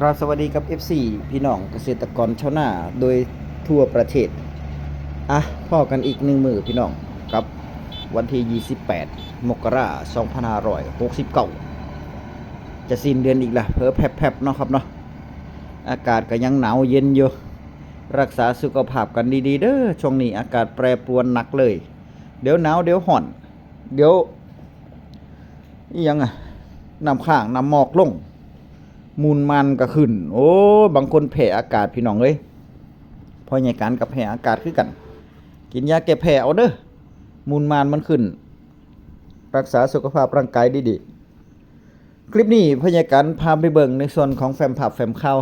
ครับสวัสดีกับ FC พี่น้องเกษตรกรชาวนาโดยทั่วประเทศอ่ะพ่อกันอีกหนึ่งมือพี่น้องกับวันที่28มกราคม2569จะสิ้นเดือนอีกละเพิ่แผบๆเนาะครับเนาะอากาศก็ยังหนาวเย็นอยู่รักษาสุขภาพกันดีๆเด้อช่วงนี้อากาศแปรปรวนหนักเลยเดี๋ยวหนาวเดี๋ยวห่อนเดี๋ยวอีหยังอะน้ำข้างน้ำหมอกลง มูลมันก็ขึ้นโอ้บางคนแพ้อากาศพี่น้องเอ้ยพอใหญ่การกับแพ้อากาศคือกันกินยาแก้แพ้เอาเด้อมูลมันขึ้นรักษาสุขภาพร่างกายดีๆคลิปนี้พยาการพาไปเบิ่งในส่วนของแฟ้มภาพแฟ้มข่าว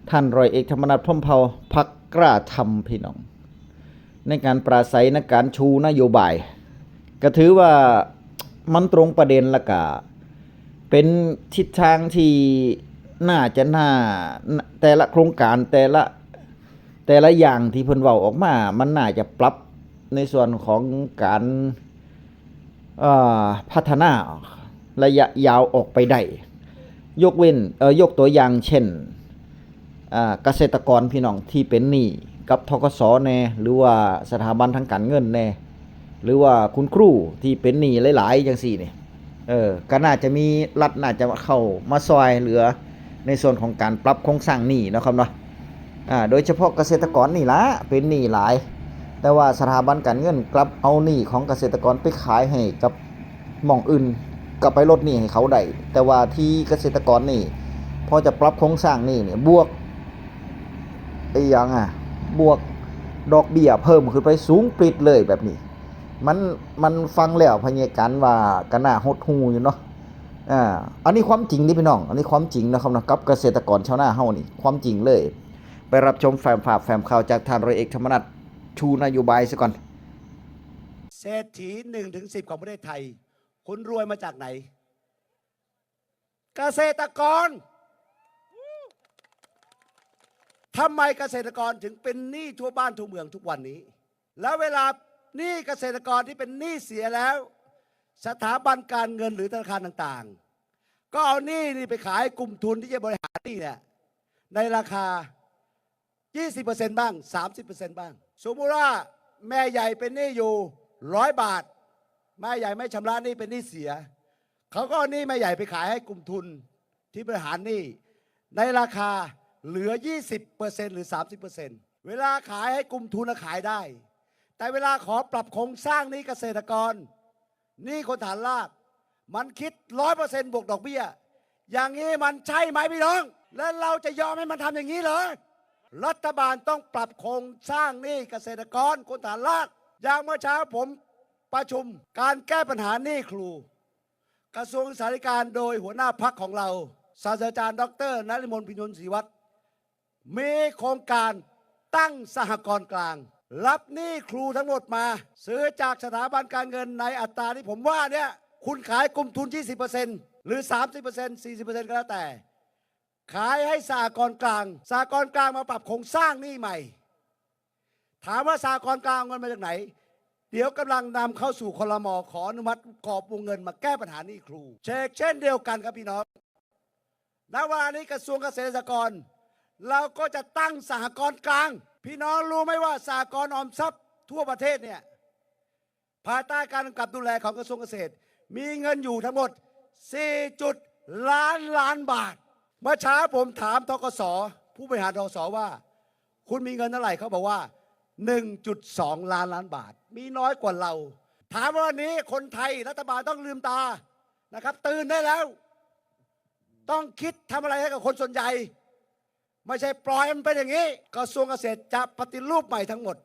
ท่านร้อยเอกธรรมนัสพรหมเผ่าพักกล้าทำพี่น้องในการปราศัยในการชูนโยบายก็ถือว่ามันตรงประเด็นละกะเป็นทิศทางที่น่าแต่ละโครงการแต่ละอย่างที่เพิ่นเว้าออกมามันน่าจะปรับในส่วนของการพัฒนาระยะยาวออกไปได้ยกเว้นยกตัวอย่างเช่นเกษตรกรพี่น้องที่เป็นหนี้กับธกสแน่หรือว่าสถาบันทางการเงินแน่หรือว่าคุณครูที่เป็นหนี้หลายๆจังซี่นี่ก็น่าจะมีรัฐน่าจะเข้ามาซอยเหลือในส่วนของการปรับโครงสร้างหนี้นะครับเนาะโดยเฉพาะเกษตรกรนี่ละเป็นหนี้หลายแต่ว่าสถาบันการเงินกลับเอาหนี้ของเกษตรกรไปขายให้กับหม่องอื่นก็ไปลดหนี้ให้เขาได้แต่ว่าที่เกษตรกรนี่พอจะปรับโครงสร้างหนี้เนี่ยบวกไอ้ยังบวกดอกเบี้ยเพิ่มขึ้นไปสูงปริดเลยแบบนี้มันมันฟังแล้วพยาการว่าก็น่าหดหู่อยู่เนาะอันนี้ความจริงนี่พี่น้องอันนี้ความจริงนะครับนะกับเกษตรกรชาวนาเฮานี่ความจริงเลยไปรับชมแฟ้มภาพแฟ้มข่าวจากท่านร้อยเอกธรรมนัสชูนโยบายซะก่อนเศรษฐี1 ถึง 10ของประเทศไทยคุณรวยมาจากไหนเกษตรกรทำไมเกษตรกรถึงเป็นหนี้ทั่วบ้านทั่วเมืองทุกวันนี้แล้วเวลาหนี้เกษตรกรที่เป็นหนี้เสียแล้วสถาบันการเงินหรือธนาคารต่างๆก็เอาหนี้นี่ไปขายกลุ่มทุนที่จะบริหารหนี้เนี่ยในราคา 20%บ้าง 30%บ้างสมมติว่าแม่ใหญ่เป็นหนี้อยู่100 บาทแม่ใหญ่ไม่ชำระหนี้เป็นหนี้เสียเขาก็เอาหนี้แม่ใหญ่ไปขายให้กลุ่มทุนที่บริหารหนี้ในราคาเหลือ 20%หรือ 30%เวลาขายให้กลุ่มทุนขายได้แต่เวลาขอปรับโครงสร้างหนี้เกษตรกรหนี้คนฐานรากมันคิด 100% บวกดอกเบี้ยอย่างนี้มันใช่ไหมพี่น้องแล้วเราจะยอมให้มันทำอย่างนี้เหรอรัฐบาลต้องปรับโครงสร้างหนี้เกษตรกรคนฐานรากอย่างเมื่อเช้าผมประชุมการแก้ปัญหาหนี้ครูกระทรวงศึกษาธิการโดยหัวหน้าพักของเราศาสตราจารย์ดร.นฤมล พิญญศรีวัฒน์มีโครงการตั้งสหกรณ์กลางรับหนี้ครูทั้งหมดมาซื้อจากสถาบันการเงินในอัตราที่ผมว่าเนี่ยคุณขายกลุ่มทุน 20%หรือ 30% 40%ก็แล้วแต่ขายให้สหกรณ์กลางสหกรณ์กลางมาปรับโครงสร้างหนี้ใหม่ถามว่าสหกรณ์กลางเงินมาจากไหนเดี๋ยวกำลังนำเข้าสู่ครม.ขออนุมัติกรอบวงเงินมาแก้ปัญหาหนี้ครูเช่นเดียวกันครับพี่น้องณเวลานี้กระทรวงเกษตรกรเราก็จะตั้งสหกรณ์กลางพี่น้องรู้ไหมว่าสหกรณ์ออมทรัพย์ทั่วประเทศเนี่ยภายใต้การกำกับดูแลของกระทรวงเกษตรมีเงินอยู่ทั้งหมด4 ล้านบาทเมื่อเช้าผมถามธกสผู้บริหารธกสว่าคุณมีเงินเท่าไหร่เขาบอกว่า1.2 ล้านบาทมีน้อยกว่าเราถามว่าวันนี้คนไทยรัฐบาลต้องลืมตานะครับตื่นได้แล้วต้องคิดทำอะไรให้กับคนส่วนใหญ่ไม่ใช่ปล่อยมันเป็นอย่างนี้กระทรวงเกษตรจะปฏิรูปใหม่ทั้งหมด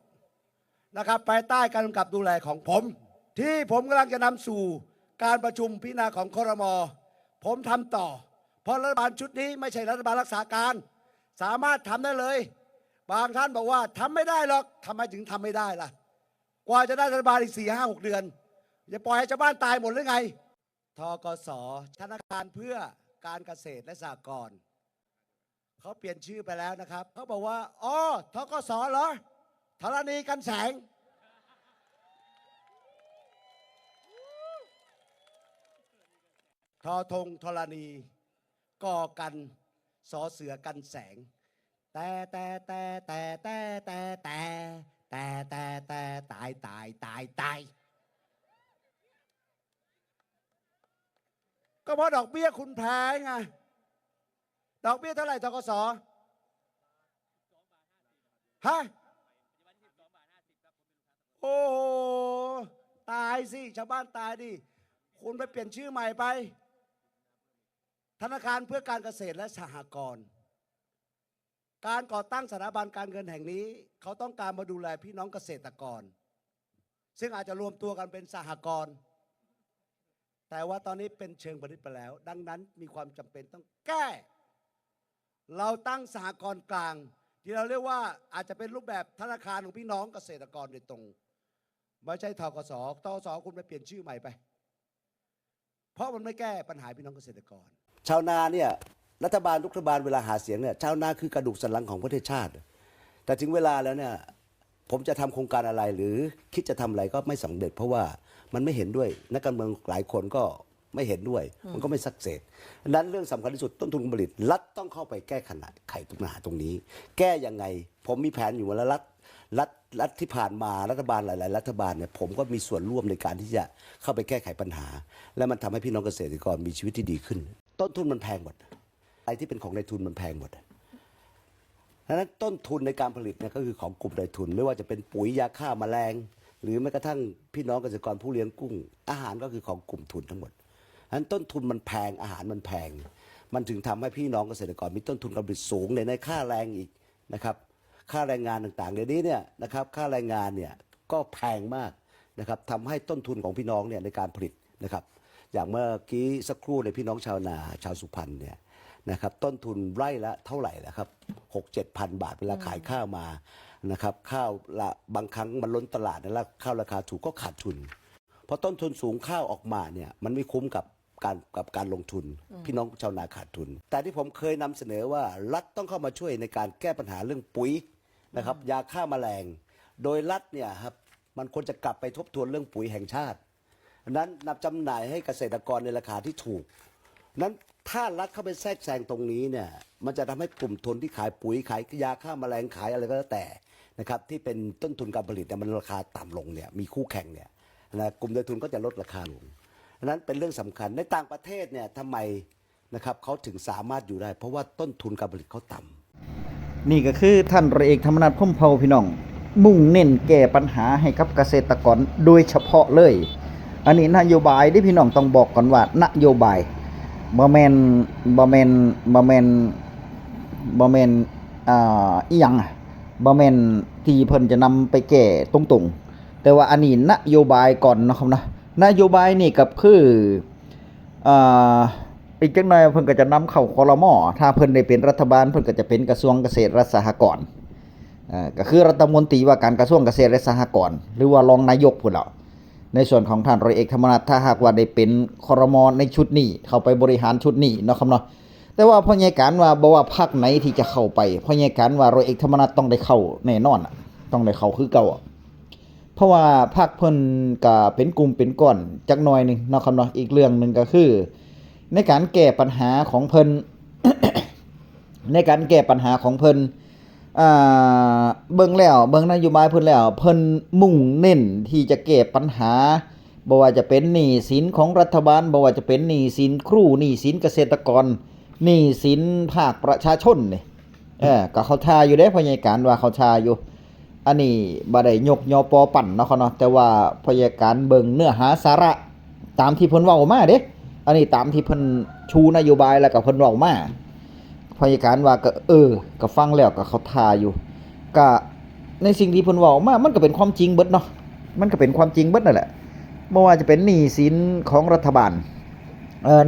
นะครับภายใต้การกำกับดูแลของผมที่ผมกำลังจะนำสู่การประชุมพิจารณาของครม.ผมทำต่อเพราะรัฐบาลชุดนี้ไม่ใช่รัฐบาลรักษาการสามารถทำได้เลยบางท่านบอกว่าทำไม่ได้หรอกทำไมถึงทำไม่ได้ล่ะกว่าจะได้รัฐบาลอีก4-5-6 เดือนจะปล่อยให้ชาวบ้านตายหมดหรือไงทกส.ธนาคารเพื่อการเกษตรและสหกรณ์เขาเปลี่ยนชื่อไปแล้วนะครับเขาบอกว่าอ๋อทกส.เหรอธรณีกันแสงทอธงธรณีก่อกัน สอเสือกันแสงแต่ตายก็เพราะดอกเบี้ยคุณแพงไงดอกเบี้ยเท่าไหร่ธกส.ฮะโอ้โหตายสิชาวบ้านตายดิคุณไปเปลี่ยนชื่อใหม่ไปธนาคารเพื่อการเกษตรและสหกรณ์การก่อตั้งสถาบันการเงินแห่งนี้เขาต้องการมาดูแลพี่น้องเกษตรกรซึ่งอาจจะรวมตัวกันเป็นสหกรณ์แต่ว่าตอนนี้เป็นเชิงพาณิชย์ไปแล้วดังนั้นมีความจำเป็นต้องแก้เราตั้งสหกรณ์กลางที่เราเรียกว่าอาจจะเป็นรูปแบบธนาคารของพี่น้องเกษตรกรโดยตรงไม่ใช่ธกสคุณไปเปลี่ยนชื่อใหม่ไปเพราะมันไม่แก้ปัญหาพี่น้องเกษตรกรชาวนาเนี่ยรัฐบาลทุกรัฐบาลเวลาหาเสียงเนี่ยชาวนาคือกระดูกสันหลังของประเทศชาติแต่ถึงเวลาแล้วเนี่ยผมจะทำโครงการอะไรหรือคิดจะทำอะไรก็ไม่สำเร็จเพราะว่ามันไม่เห็นด้วยนักการเมืองหลายคนก็ไม่เห็นด้วยมันก็ไม่สักเซสดังนั้นเรื่องสำคัญที่สุดต้นทุนการผลิตรัฐต้องเข้าไปแก้ไขปัญหาตรงนี้แก้ยังไงผมมีแผนอยู่แล้วรัฐที่ผ่านมารัฐบาลหลายๆรัฐบาลเนี่ยผมก็มีส่วนร่วมในการที่จะเข้าไปแก้ไขปัญหาและมันทำให้พี่น้องเกษตรกรมีชีวิตที่ดีขึ้นต้นทุนมันแพงหมดอะไรที่เป็นของนายทุนมันแพงหมดดังนั้นต้นทุนในการผลิตเนี่ยก็คือของกลุ่มนายทุนไม่ว่าจะเป็นปุ๋ยยาฆ่าแมลงหรือแม้กระทั่งพี่น้องเกษตรกรผู้เลี้ยงกุ้งอาหารก็คือของกลุ่มทุนทั้งหมดดังนั้นต้นทุนมันแพงอาหารมันแพงมันถึงทำให้พี่น้องเกษตรกรมีต้นทุนการผลิตสูงในค่าแรงอีกนะครับค่าแรงงานต่างๆเดี๋ยวนี้เนี่ยนะครับค่าแรงงานเนี่ยก็แพงมากนะครับทำให้ต้นทุนของพี่น้องเนี่ยในการผลิตนะครับอย่างเมื่อกี้สักครู่ในพี่น้องชาวนาชาวสุพรรณเนี่ยนะครับต้นทุนไร่ละเท่าไหร่แล้วครับ6-7 พันบาทเวลาขายข้าวมานะครับข้าวละบางครั้งมันล้นตลาดแล้วข้าวราคาถูกก็ขาดทุนเพราะต้นทุนสูงข้าวออกมาเนี่ยมันไม่คุ้มกับการลงทุนพี่น้องชาวนาขาดทุนแต่ที่ผมเคยนำเสนอว่ารัฐต้องเข้ามาช่วยในการแก้ปัญหาเรื่องปุ๋ยนะครับยาฆ่าแมลงโดยรัฐเนี่ยครับมันควรจะกลับไปทบทวนเรื่องปุ๋ยแห่งชาตินั้นนำจำหน่ายให้เกษตรกรในราคาที่ถูกนั้นถ้ารัฐเข้าไปแทรกแซงตรงนี้เนี่ยมันจะทำให้กลุ่มทุนที่ขายปุ๋ยขายยาฆ่าแมลงขายอะไรก็แล้วแต่นะครับที่เป็นต้นทุนการผลิตเนี่ยมันราคาต่ำลงเนี่ยมีคู่แข่งเนี่ยนะกลุ่มนายทุนก็จะลดราคาลงนั้นเป็นเรื่องสำคัญในต่างประเทศเนี่ยทำไมนะครับเขาถึงสามารถอยู่ได้เพราะว่าต้นทุนการผลิตเขาต่ำนี่ก็คือท่านร้อยเอกธรรมนัส พรหมเผ่าพี่น้องมุ่งเน้นแก้ปัญหาให้กับเกษตรกรโดยเฉพาะเลยอันนี้นโยบายที่พี่น้องต้องบอกก่อนว่านโยบายบ่แม่นอีหยังบ่แม่นที่เพิ่นจะนำไปแก้ตรงๆแต่ว่าอันนี้นโยบายก่อนเนาะครับนะนโยบายนี่ก็คืออีกจักหน่อยเพิ่นก็จะนำเข้าครม.ถ้าเพิ่นได้เป็นรัฐบาลเพิ่นก็จะเป็นกระทรวงเกษตรและสหกรณ์ก็คือรัฐมนตรีว่าการกระทรวงเกษตรและสหกรณ์หรือว่ารองนายกพุ่นล่ะในส่วนของท่านร้อยเอกธรรมนัสถ้าหากว่าได้เป็นครม.ในชุดนี้เข้าไปบริหารชุดนี้เนาะครับเนาะแต่ว่าพ่อใหญ่การว่าบ่ว่าพรรคไหนที่จะเข้าไปพ่อใหญ่การว่าร้อยเอกธรรมนัสต้องได้เข้าแน่นอนต้องได้เข้าคือเก่าเพราะว่าพรรคเพิ่นก็เป็นกลุ่มเป็นก้อนจักหน่อยนึงเนาะครับเนาะอีกเรื่องนึงก็คือในการแก้ปัญหาของเพิ่น ในการแก้ปัญหาของเพิ่นเบิ่งนโยบายเพิ่นแล้วเพิ่นมุ่งเน้นที่จะแก้ปัญหาบ่ว่าจะเป็นหนี้สินของรัฐบาลบ่ว่าจะเป็นหนี้สินครูหนี้สินเกษตรกรหนี้สินภาคประชาชนนี่ก็เข้าท่าอยู่เด้พ่อใหญ่การว่าเข้าท่าอยู่อันนี้บ่ได้ยกยอปอปั่นเนาะครับเนาะแต่ว่าพ่อใหญ่การเบิ่งเนื้อหาสาระตามที่เพิ่นเว้ามาเด้อันนี้ตามที่เพิ่นชูนโยบายแล้วก็เพิ่นเว้ามาพยาการว่าก็ก็ฟังแล้วก็เขาทาอยู่ก็ในสิ่งที่เพิ่นเว้ามามันก็เป็นความจริงเบิดเนาะมันก็เป็นความจริงเบิดนั่นแหละบ่ว่าจะเป็นหนี้สินของรัฐบาล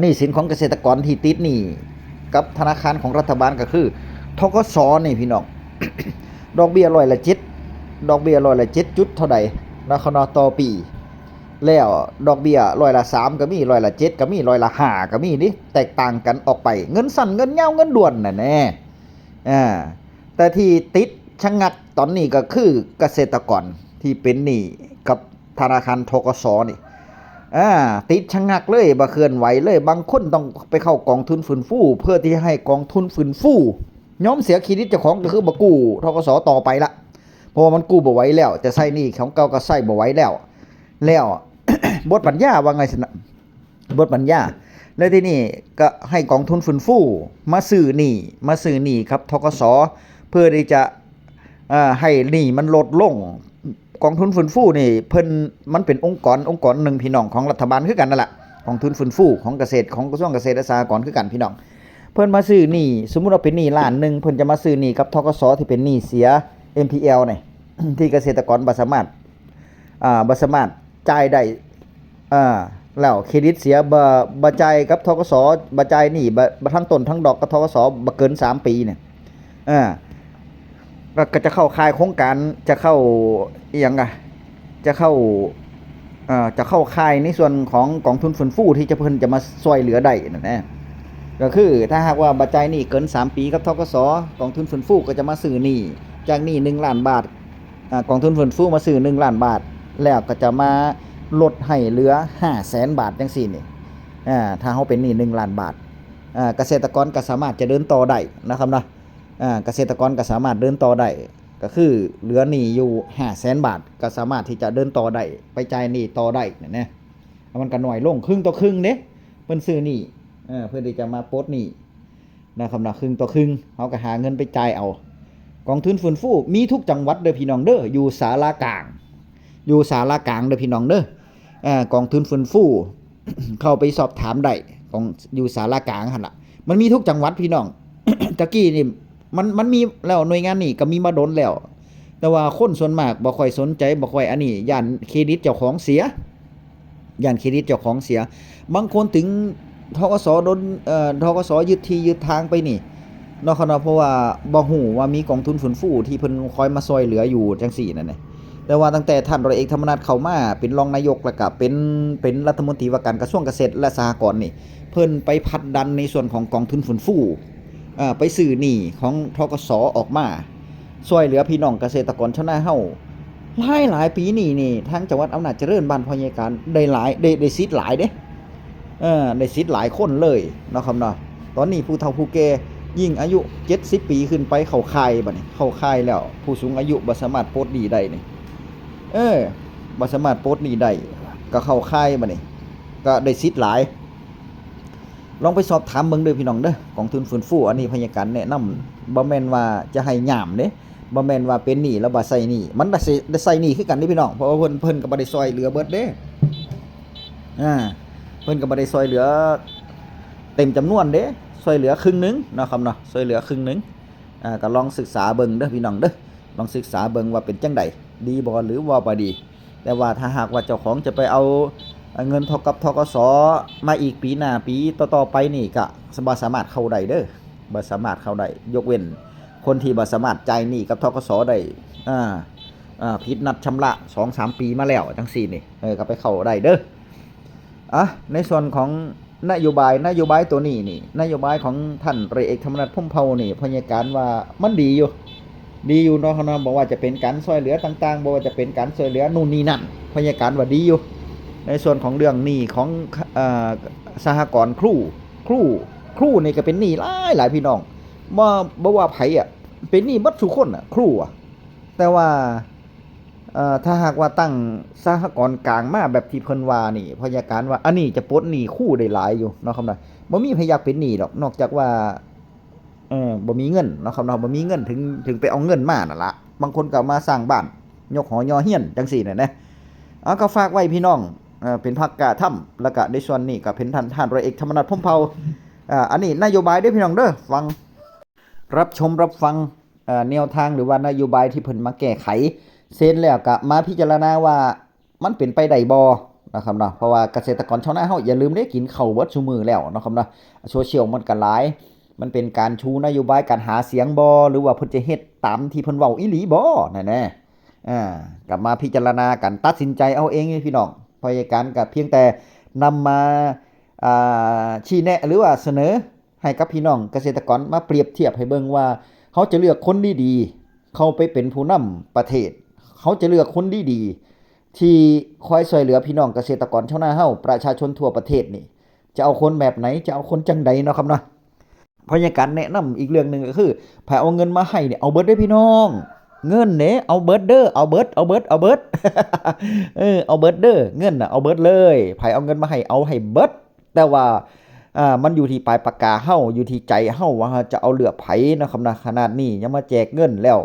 หนี้สินของเกษตรกรที่ติดหนี้กับธนาคารของรัฐบาลก็คือธกส.นี่พี่น้อง ดอกเบี้ย7%ดอกเบี้ย7จุดเท่าใดนะเขาเนาะต่อปีแล้วดอกเบี้ย3%ก็มี7%ก็มี5%ก็มีนี่แตกต่างกันออกไปเงินสั้นเงินยาวเงินด่วนน่ะแน่แต่ที่ติดชะงักตอนนี้ก็คือเกษตรกรที่เป็นหนี้กับธนาคารธกส.นี่ อ่าติดชะงักเลยบ่เคลื่อนไหวเลยบางคนต้องไปเข้ากองทุนฟื้นฟูเพื่อที่ให้กองทุนฟื้นฟูยอมเสียเครดิตเจ้าของก็คือบ่กู้ธกสต่อไปละเพราะว่ามันกู้บ่ไหวแล้วจะใช้หนี้ของเก่าก็ใช้บ่ไหวแล้ว บทปัญญาว่าไงสินะบทปัญญาแล้วที่นี่ก็ให้กองทุนฟื้นฟูมาซื้อหนี้ครับธกสเพื่อที่จะให้หนี้มันลดลงกองทุนฟื้นฟูนี่เพิ่นมันเป็นองค์กรหนึ่งพี่น้องของรัฐบาลคือกันนั่นแหละกองทุนฟื้นฟูของเกษตรของกระทรวงเกษตรและสหกรณ์คือกันพี่น้องเพิ่นมาซื้อหนี้สมมุติว่าเป็นหนี้ล้านนึงเพิ่นจะมาซื้อหนี้กับธกสที่เป็นหนี้เสีย NPL นี่ ที่เกษตรกรบ่สามารถจ่ายได้แล้วเครดิตเสียบ่จ่ายกับธกสบ่จ่ายหนี้บ่ทั้งต้นทั้งดอกกับธกสบ่เกิน3ปีเนี่ยก็จะเข้าข่ายโครงการจะเข้าอีหยังจะเข้าข่ายในส่วนของกองทุนฟื้นฟูที่เพิ่นจะมาช่วยเหลือได้นั่นแหละก็คือถ้าหากว่าบ่จ่ายหนี้เกิน3ปีกับธกสกองทุนฟื้นฟูก็จะมาซื้อหนี้จากหนี้1ล้านบาทกองทุนฟื้นฟูมาซื้อ1ล้านบาทแล้วก็จะมาลดให้เหลือ 500,000 บาทจังซี่นี่ถ้าเฮาเป็นหนี้1ล้านบาทเกษตรกรก็สามารถจะเดินต่อได้นะครับเนาะเกษตรกรก็สามารถเดินต่อได้ก็คือเหลือหนี้อยู่ 500,000 บาทก็สามารถที่จะเดินต่อได้ไปจ่ายหนี้ต่อได้นะมันก็น้อยลงครึ่งต่อครึ่งเด้เพิ่นซื้อหนี้เพื่อที่จะมาปลดหนี้นะครับเนาะครึ่งต่อครึ่งเฮาก็หาเงินไปจ่ายเอากองทุนฟื้นฟูมีทุกจังหวัดเด้อพี่น้องเด้ออยู่ศาลากลางเด้อพี่น้องเด้อกองทุนฟื้นฟู เข้าไปสอบถามได้ของอยู่ศาลากลางหั่นล่ะมันมีทุกจังหวัดพี่น้อง ตะกี้นี่มันมีแล้วหน่วยงานนี่ก็มีมาดนแล้ว แต่ว่าคนส่วนมากบ่ค่อยสนใจบ่ค่อยอันนี้ย่านเครดิตเจ้าของเสียบางคนถึงธกสโดนธกสยึดที่ยึดทางไปนี่เนาะเพราะว่าบ่ฮู้ว่ามีกองทุนฟื้นฟูที่เพิ่นคอยมาช่วยเหลืออยู่จังซี่นั่นแหละแต่ว่าตั้งแต่ท่านร้อยเอกธรรมนัสเข้ามาเป็นรองนายกแล้วก็เป็นรัฐมนตรีว่าการกระทรวงเกษตรและสหกรณ์นี่เพิ่นไปผลักดันในส่วนของกองทุนฟื้นฟูไปซื้อหนี้ของธกสออกมาช่วยเหลือพี่น้องเกษตรกรชาวนาเฮาหลายปีนี่ทางจังหวัดอำนาจเจริญบ้านพญาการได้สิทธิ์หลายเด้ได้สิทธิ์หลายคนเลยเนาะครับเนาะตอนนี้ผู้เฒ่าผู้แก่ยิ่งอายุ70ปีขึ้นไปเข้าข่ายบัดนี้เข้าข่ายแล้วผู้สูงอายุบ่สามารถปลดหนี้ได้นี่บ่สามารถปลดหนี้ได้ก็เข้าข่ายบัดนี้ก็ได้สิทธิ์หลายลองไปสอบถามเบิ่งเด้อพี่น้องเด้อกองทุนฟื้นฟูอันนี้พญาการแนะนำบ่แม่นว่าจะให้หยามเด้บ่แม่นว่าเป็นหนี้แล้วบ่ใส่หนี้มันได้ใส่หนี้คือกันเด้พี่น้องเพราะว่าเพิ่นก็บ่ได้ช่วยเหลือเบิดเด้เพิ่นก็บ่ได้ช่วยเหลือเต็มจำนวนเด้ช่วยเหลือครึ่งนึงเนาะครับเนาะช่วยเหลือครึ่งนึงก็ลองศึกษาเบิ่งเด้อพี่น้องเด้อลองศึกษาเบิ่งว่าเป็นจังไดดีบ่หรือว่าบ่ดีแต่ว่าถ้าหากว่าเจ้าของจะไปเอาเงินกับธกสมาอีกปีหน้าปีต่อๆไปนี่ก็บ่สามารถเข้าได้เด้อบ่สามารถเข้าได้ยกเว้นคนที่บ่สามารถจ่ายหนี้กับธกสได้ผิดนัดชำระ 2-3 ปีมาแล้วจังซี่นี่ก็ไปเข้าได้เด้อในส่วนของนโยบายตัวนี้นี่นโยบายของท่านร้อยเอกธรรมนัสพรหมเผ่านี่พยาการว่ามันดีอยู่เนาะบอกว่าจะเป็นการช่วยเหลือต่างๆบ่ว่าจะเป็นการช่วยเหลือนู่นนี่นั่นพยาการว่าดีอยู่ในส่วนของเรื่องหนี้ของสหกรณ์ครูนี่ก็เป็นหนี้หลายพี่น้องบ่ว่าไผเป็นหนี้บัดทุกคนครูแต่ว่าถ้าหากว่าตั้งสหกรณ์กลางมาแบบที่เพิ่นว่านี่พยาการว่าอันนี้จะปลดหนี้ครูได้หลายอยู่เนาะครับเนาะบ่มีไผอยากเป็นหนี้ดอกนอกจากว่าบ่มีเงินเนาะครับเนาะบ่มีเงินถึงไปเอาเงินมานั่นล่ะบางคนก็มาสร้างบ้านยกหอยอเฮียนจังซี่นะก็ฝากไว้พี่น้องเป็นภาคกะถ้ำแล้วก็ในส่วนนี้ก็เป็นท่านร้อยเอกธรรมนัสพรหมเผ่าอันนี้นโยบายเด้อพี่น้องเด้อฟังรับชมรับฟังแนวทางหรือว่านโยบายที่เพิ่นมาแก้ไขเซ็นแล้วก็มาพิจารณาว่ามันเป็นไปได้บ่นะครับเนาะเพราะว่าเกษตรกรชาวนาเฮาอย่าลืมได้กินข้าวเบิดซุมื้อแล้วนะครับเนาะโซเชียลมันก็หลายมันเป็นการชูนโยบายการหาเสียงบ่หรือว่าเพิ่นจะเฮ็ดตามที่เพิ่นเว้าอีหลีบ่นั่นแหละกลับมาพิจารณากันตัดสินใจเอาเองพี่น้องพยาการก็เพียงแต่นำมาชี้แนะหรือว่าเสนอให้กับพี่น้องเกษตรกรมาเปรียบเทียบให้เบิ่งว่าเขาจะเลือกคนดีๆเข้าไปเป็นผู้นำประเทศเขาจะเลือกคนดี ที่คอยช่วยเหลือพี่น้องเกษตรกรชาวนาเฮาประชาชนทั่วประเทศนี่จะเอาคนแบบไหนจะเอาคนจังใดเนาะครับเนาะเพราะอย่างการแนะนำอีกเรื่องหนึงก็คือไผเอาเงินมาให้เนี่ยเอาเบิดเด้อพี่น้องเงินเด้เอาเบิดเด้อเอาเบิดเอาเบิดเอาเบิด เอาเบิดเด้อเงินน่ะเอาเบิดเลยไผเอาเงินมาให้เอาให้เบิดแต่ว่ามันอยู่ที่ปลายปากกาเฮาอยู่ที่ใจเฮาว่าจะเอาเลือกไผเนาะครับนะขนาดนี้ยังมาแจกเงินแล้ว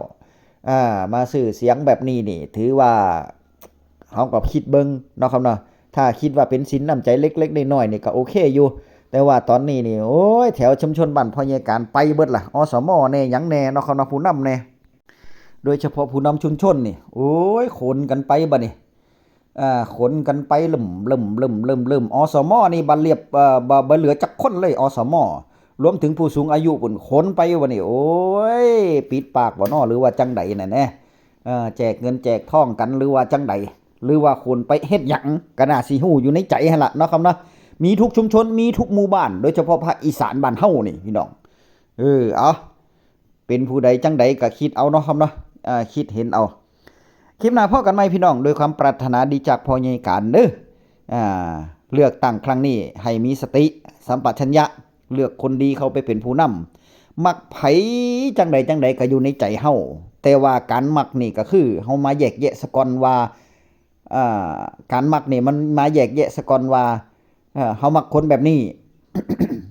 มาซื้อเสียงแบบนี้นี่ถือว่าเฮาก็คิดเบิ่งเนาะครับเนาะถ้าคิดว่าเป็นสินน้ำใจเล็กๆน้อยๆนี่ก็โอเคอยู่แต่ว่าตอนนี้นี่โอ้ยแถวชุมชนบ้านพ่อใหญ่การไปเบิดล่ะอสมแน่หยังแน่เนาะครับเนาะผู้นำแน่โดยเฉพาะผู้นำชุมชนนี่โอ้ยขนกันไปบัดนี้ขนกันไปลึมอสมนี่บ่เรียบบ่เหลือจักคนเลยอสมรวมถึงผู้สูงอายุพุ่นขนไปบัดนี้โอ้ยปิดปากบ่น้อหรือว่าจังใดนั่นแน่แจกเงินแจกทองกันหรือว่าจังใดหรือว่าคนไปเฮ็ดหยังก็น่าสิฮู้อยู่ในใจหั่นล่ะเนาะครับเนาะมีทุกชุมชนมีทุกหมู่บ้านโดยเฉพาะภาคอีสานบ้านเฮานี่พี่น้องเอาเป็นผู้ใดจังใดก็คิดเอาเนาะครับเนาะคิดเห็นเอาคลิปหน้าพบกันใหม่พี่น้องโดยความปรารถนาดีจากพ่อใหญ่การเด้อเลือกตั้งครั้งนี้ให้มีสติสัมปชัญญะเลือกคนดีเข้าไปเป็นผู้นำมักไผจังใดก็อยู่ในใจเฮาแต่ว่าการมักนี่ก็คือเฮามาแยกแยะซะก่อนว่าการมักนี่มันมาแยกแยะซะก่อนว่าเฮามักคนแบบนี้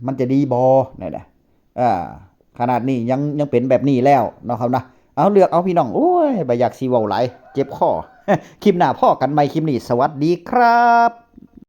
มันจะดีบ่นั่นแหละขนาดนี้ยังเป็นแบบนี้แล้วเนาะครับนะเอาเลือกเอาพี่น้องโอ้ยบ่อยากสิเว้าหลายเจ็บคอ คลิปหน้าพ้อกันใหม่คลิปนี้สวัสดีครับ